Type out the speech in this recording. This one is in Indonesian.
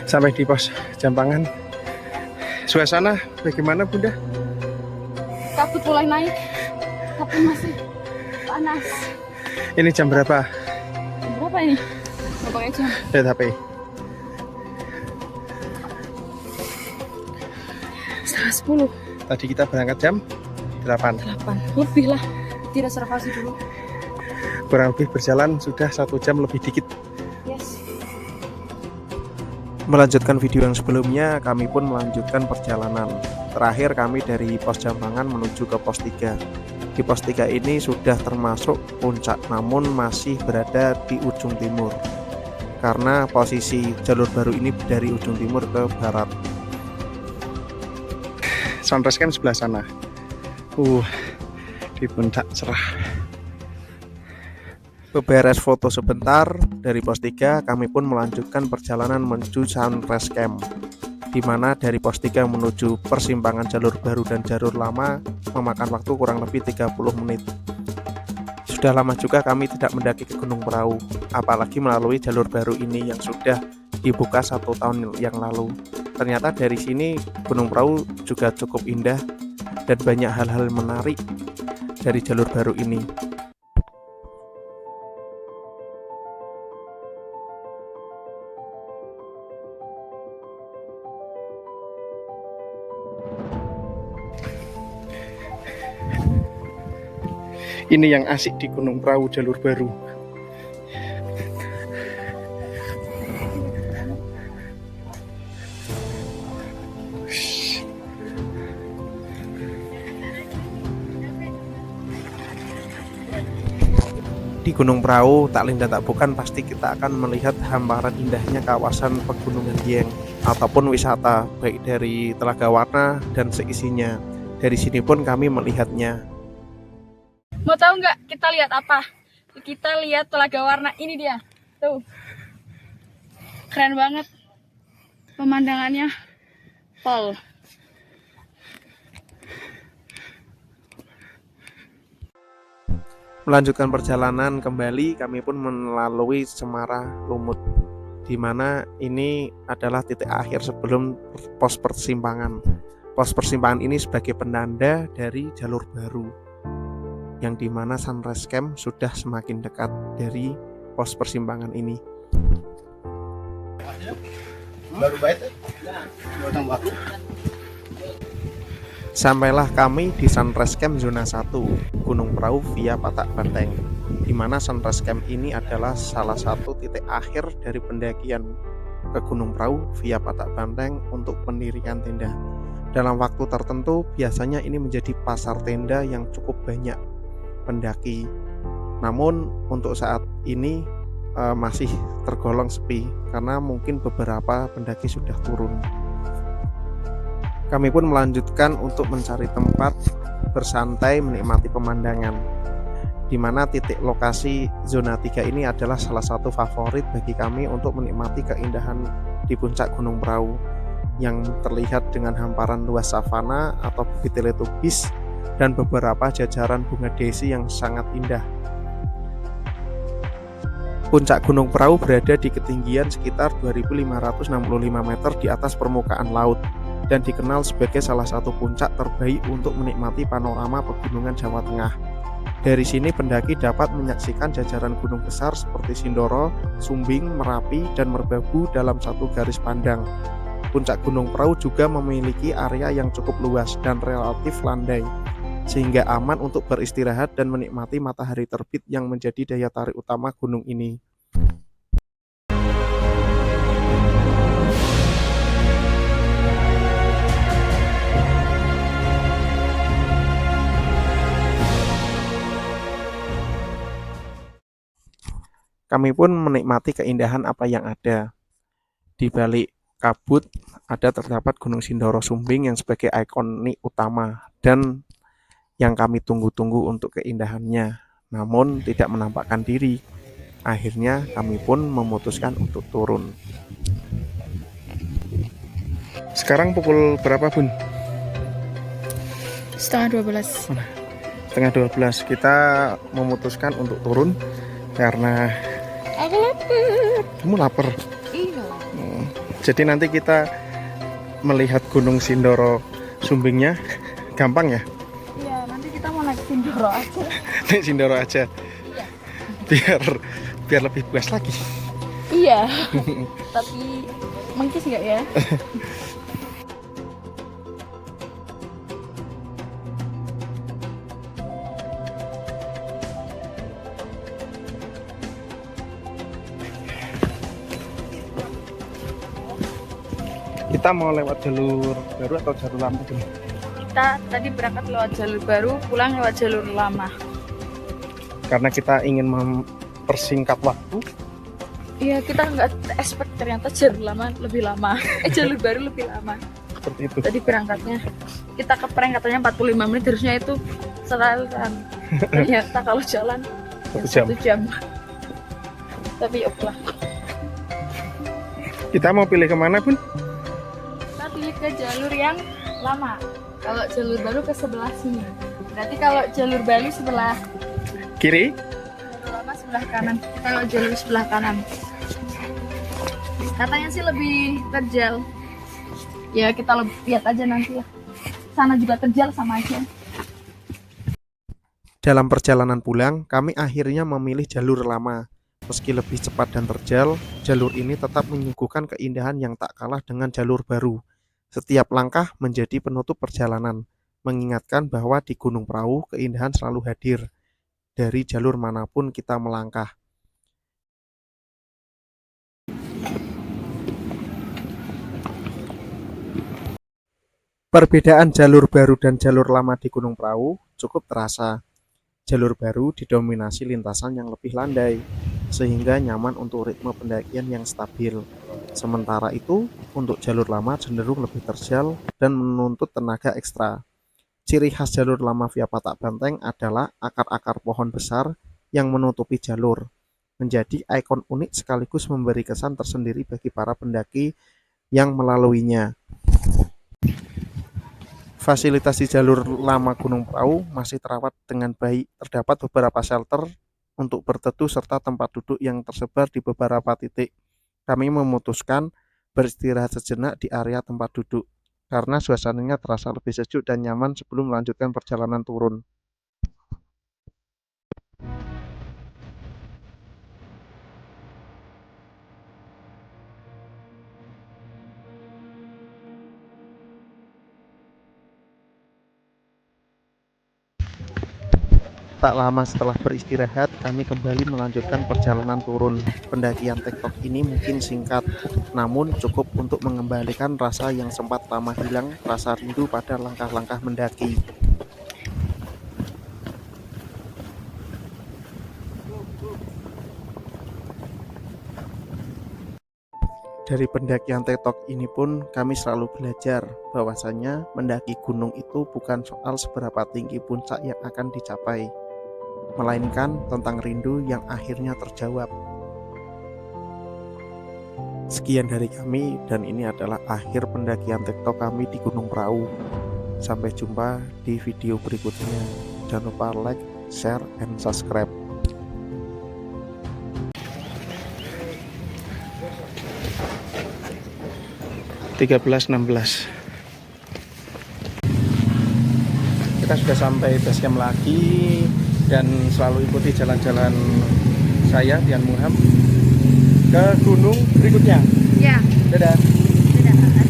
Sampai di pos Jampangan. Suasana bagaimana Bunda? Kabut mulai naik, tapi masih panas. Ini jam berapa? Berapa ini? Nggak pakai jam. Lihat HP. Setengah 10. Tadi kita berangkat jam 8. Lebih lah. Direservasi dulu. Kurang lebih berjalan sudah 1 jam lebih dikit. Yes. Melanjutkan video yang sebelumnya, kami pun melanjutkan perjalanan. Terakhir kami dari pos Jampangan menuju ke pos 3. Di pos 3 ini sudah termasuk puncak, namun masih berada di ujung timur. Karena posisi jalur baru ini dari ujung timur ke barat. Sunrise camp sebelah sana. Di puncak cerah. Beberes foto sebentar, dari pos 3 kami pun melanjutkan perjalanan menuju Sunrise Camp, di mana dari pos 3 menuju persimpangan jalur baru dan jalur lama memakan waktu kurang lebih 30 menit. Sudah lama juga kami tidak mendaki ke Gunung Prau, apalagi melalui jalur baru ini yang sudah dibuka 1 tahun yang lalu. Ternyata dari sini Gunung Prau juga cukup indah dan banyak hal-hal menarik dari jalur baru ini. Ini yang asik di Gunung Prau jalur baru. Di Gunung Prau, tak lain dan tak bukan pasti kita akan melihat hamparan indahnya kawasan Pegunungan Dieng ataupun wisata baik dari Telaga Warna dan seisinya. Dari sini pun kami melihatnya. Mau tahu nggak kita lihat apa? Kita lihat Telaga Warna, ini dia. Tuh. Keren banget. Pemandangannya. Pol. Melanjutkan perjalanan kembali, kami pun melalui Cemara Lumut, di mana ini adalah titik akhir sebelum pos persimpangan. Pos persimpangan ini sebagai penanda dari jalur baru, yang dimana Sunrise Camp sudah semakin dekat dari pos persimpangan ini. Sampailah kami di Sunrise Camp zona 1 Gunung Prau via Patak Banteng, di mana Sunrise Camp ini adalah salah satu titik akhir dari pendakian ke Gunung Prau via Patak Banteng untuk pendirian tenda. Dalam waktu tertentu biasanya ini menjadi pasar tenda yang cukup banyak pendaki. Namun untuk saat ini masih tergolong sepi karena mungkin beberapa pendaki sudah turun. Kami pun melanjutkan untuk mencari tempat bersantai menikmati pemandangan, di mana titik lokasi zona 3 ini adalah salah satu favorit bagi kami untuk menikmati keindahan di puncak Gunung Prau yang terlihat dengan hamparan luas savana atau bukit Teletubbies dan beberapa jajaran bunga desi yang sangat indah. Puncak Gunung Prau berada di ketinggian sekitar 2.565 meter di atas permukaan laut dan dikenal sebagai salah satu puncak terbaik untuk menikmati panorama pegunungan Jawa Tengah. Dari sini pendaki dapat menyaksikan jajaran gunung besar seperti Sindoro, Sumbing, Merapi, dan Merbabu dalam satu garis pandang. Puncak Gunung Prau juga memiliki area yang cukup luas dan relatif landai, sehingga aman untuk beristirahat dan menikmati matahari terbit yang menjadi daya tarik utama gunung ini. Kami pun menikmati keindahan apa yang ada. Di balik kabut ada terdapat Gunung Sindoro Sumbing yang sebagai ikonik utama dan yang kami tunggu-tunggu untuk keindahannya, namun tidak menampakkan diri. Akhirnya kami pun memutuskan untuk turun. Sekarang pukul berapa, Bun? Setengah 12. Setengah 12. Kita memutuskan untuk turun karena Aku lapar. kamu lapar. Iya. Jadi nanti kita melihat Gunung Sindoro Sumbingnya gampang ya? Iya, nanti kita mau naik Sindoro aja. Naik Sindoro aja. Iya. Biar lebih puas lagi. Iya. Tapi mengkis nggak ya? Kita mau lewat jalur baru atau jalur lama dulu? Kita tadi berangkat lewat jalur baru, pulang lewat jalur lama. Karena kita ingin mempersingkat waktu. Iya, kita nggak expect ternyata jalur lama lebih lama. Jalur baru lebih lama. Seperti itu. Tadi berangkatnya, kita ke prank katanya 45 menit, harusnya itu selaluan. Ternyata kalau jalan 1 jam. 1 jam. Tapi oke lah. Kita mau pilih kemana pun? Kita pilih ke jalur yang lama. Kalau jalur baru ke sebelah sini. Berarti kalau jalur baru sebelah Kiri? jalur lama sebelah kanan. Kalau jalur sebelah kanan. Katanya sih lebih terjal. Ya kita lihat aja nanti ya. Sana juga terjal sama aja. Dalam perjalanan pulang, kami akhirnya memilih jalur lama. Meski lebih cepat dan terjal, jalur ini tetap menyuguhkan keindahan yang tak kalah dengan jalur baru. Setiap langkah menjadi penutup perjalanan, mengingatkan bahwa di Gunung Prau keindahan selalu hadir, dari jalur manapun kita melangkah. Perbedaan jalur baru dan jalur lama di Gunung Prau cukup terasa. Jalur baru didominasi lintasan yang lebih landai, sehingga nyaman untuk ritme pendakian yang stabil. Sementara itu, untuk jalur lama cenderung lebih terjal dan menuntut tenaga ekstra. Ciri khas jalur lama via Patak Banteng adalah akar-akar pohon besar yang menutupi jalur, menjadi ikon unik sekaligus memberi kesan tersendiri bagi para pendaki yang melaluinya. Fasilitas di jalur lama Gunung Prau masih terawat dengan baik. Terdapat beberapa shelter untuk berteduh serta tempat duduk yang tersebar di beberapa titik. Kami memutuskan beristirahat sejenak di area tempat duduk karena suasananya terasa lebih sejuk dan nyaman sebelum melanjutkan perjalanan turun. Tak lama setelah beristirahat, kami kembali melanjutkan perjalanan turun. Pendakian tektok ini mungkin singkat, namun cukup untuk mengembalikan rasa yang sempat lama hilang, rasa rindu pada langkah-langkah mendaki. Dari pendakian tektok ini pun kami selalu belajar bahwasanya mendaki gunung itu bukan soal seberapa tinggi puncak yang akan dicapai, melainkan tentang rindu yang akhirnya terjawab. Sekian dari kami, dan ini adalah akhir pendakian tektok kami di Gunung Prau. Sampai jumpa di video berikutnya. Jangan lupa like, share, and subscribe. Kita sudah sampai base camp lagi dan selalu ikuti jalan-jalan saya Dian Muham ke gunung berikutnya. Ya. Dadah. Tidak.